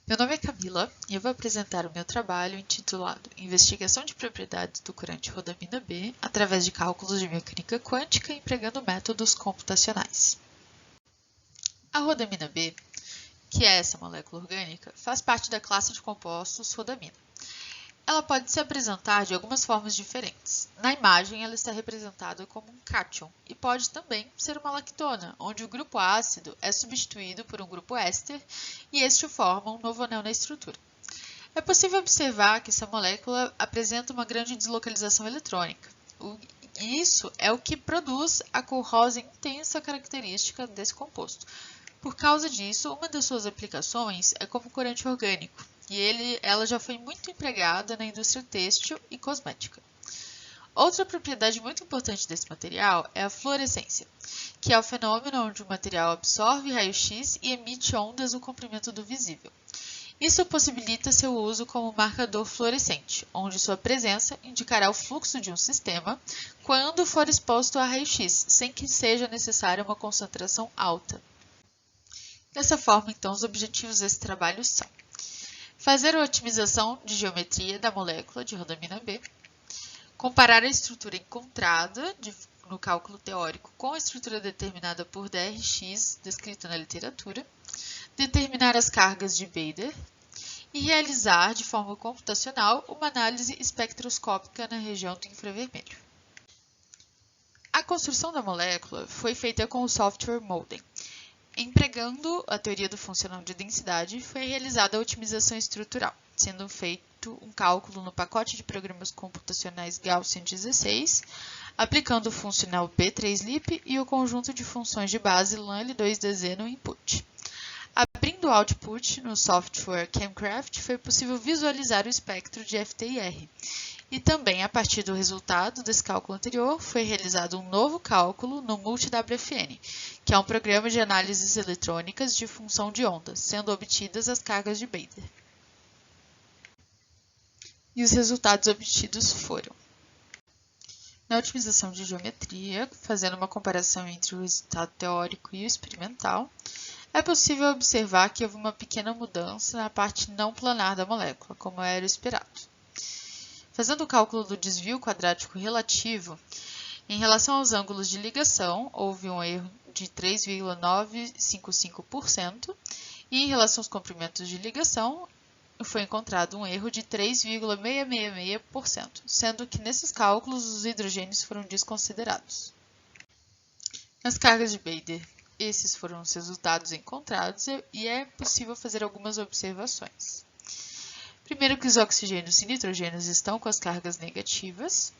Meu nome é Camila e eu vou apresentar o meu trabalho intitulado Investigação de propriedades do corante rodamina B através de cálculos de mecânica quântica empregando métodos computacionais. A rodamina B, que é essa molécula orgânica, faz parte da classe de compostos rodamina. Ela pode se apresentar de algumas formas diferentes. Na imagem, ela está representada como um cátion e pode também ser uma lactona, onde o grupo ácido é substituído por um grupo éster e este forma um novo anel na estrutura. É possível observar que essa molécula apresenta uma grande deslocalização eletrônica. Isso é o que produz a cor rosa intensa característica desse composto. Por causa disso, uma das suas aplicações é como corante orgânico, e ela já foi muito empregada na indústria têxtil e cosmética. Outra propriedade muito importante desse material é a fluorescência, que é o fenômeno onde o material absorve raio-x e emite ondas no comprimento do visível. Isso possibilita seu uso como marcador fluorescente, onde sua presença indicará o fluxo de um sistema quando for exposto a raio-x, sem que seja necessária uma concentração alta. Dessa forma, então, os objetivos desse trabalho são fazer a otimização de geometria da molécula de rodamina B, comparar a estrutura encontrada no cálculo teórico com a estrutura determinada por DRX, descrita na literatura, determinar as cargas de Bader e realizar, de forma computacional, uma análise espectroscópica na região do infravermelho. A construção da molécula foi feita com o software Molden. Empregando a teoria do funcional de densidade, foi realizada a otimização estrutural, sendo feito um cálculo no pacote de programas computacionais Gaussian 16, aplicando o funcional B3LIP e o conjunto de funções de base LAN-L2DZ no input. Abrindo o output no software ChemCraft, foi possível visualizar o espectro de FTIR. E também, a partir do resultado desse cálculo anterior, foi realizado um novo cálculo no MultiWFN, que é um programa de análises eletrônicas de função de ondas, sendo obtidas as cargas de Bader. E os resultados obtidos foram: na otimização de geometria, fazendo uma comparação entre o resultado teórico e o experimental, é possível observar que houve uma pequena mudança na parte não planar da molécula, como era esperado. Fazendo o cálculo do desvio quadrático relativo, em relação aos ângulos de ligação, houve um erro de 3,955% e em relação aos comprimentos de ligação, foi encontrado um erro de 3,666%, sendo que nesses cálculos os hidrogênios foram desconsiderados. Nas cargas de Bader, esses foram os resultados encontrados e é possível fazer algumas observações. Primeiro que os oxigênios e nitrogênios estão com as cargas negativas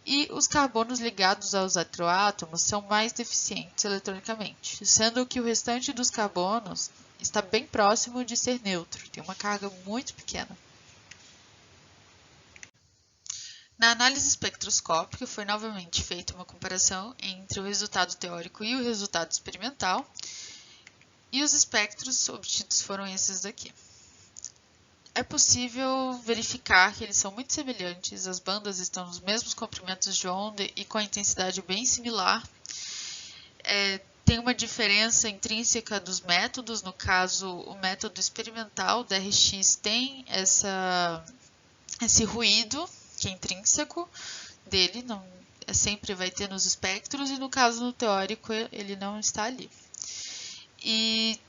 e os carbonos ligados aos heteroátomos são mais deficientes eletronicamente, sendo que o restante dos carbonos está bem próximo de ser neutro, tem uma carga muito pequena. Na análise espectroscópica foi novamente feita uma comparação entre o resultado teórico e o resultado experimental, e os espectros obtidos foram esses daqui. É possível verificar que eles são muito semelhantes, as bandas estão nos mesmos comprimentos de onda e com a intensidade bem similar. Tem uma diferença intrínseca dos métodos, no caso, o método experimental, o DRX, tem esse ruído, que é intrínseco dele, sempre vai ter nos espectros, e no caso no teórico ele não está ali. E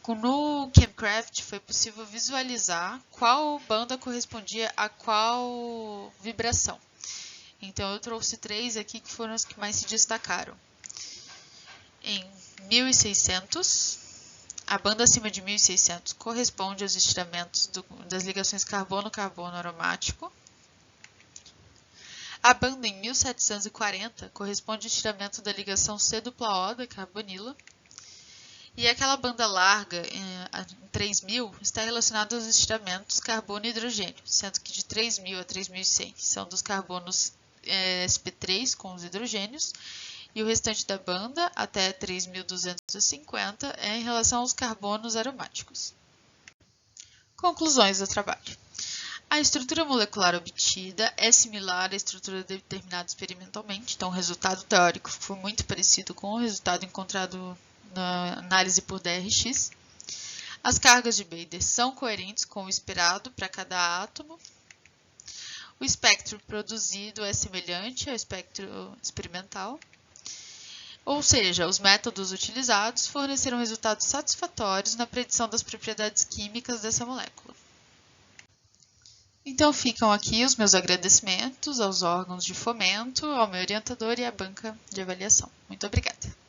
no ChemCraft foi possível visualizar qual banda correspondia a qual vibração. Então eu trouxe 3 aqui que foram as que mais se destacaram. Em 1600, a banda acima de 1600 corresponde aos estiramentos das ligações carbono-carbono aromático. A banda em 1740 corresponde ao estiramento da ligação C-O da carbonila. E aquela banda larga, em 3000, está relacionada aos estiramentos carbono e hidrogênio, sendo que de 3000 a 3100 são dos carbonos sp3 com os hidrogênios, e o restante da banda, até 3250, é em relação aos carbonos aromáticos. Conclusões do trabalho. A estrutura molecular obtida é similar à estrutura determinada experimentalmente, então o resultado teórico foi muito parecido com o resultado encontrado na análise por DRX. As cargas de Bader são coerentes com o esperado para cada átomo. O espectro produzido é semelhante ao espectro experimental. Ou seja, os métodos utilizados forneceram resultados satisfatórios na predição das propriedades químicas dessa molécula. Então ficam aqui os meus agradecimentos aos órgãos de fomento, ao meu orientador e à banca de avaliação. Muito obrigada!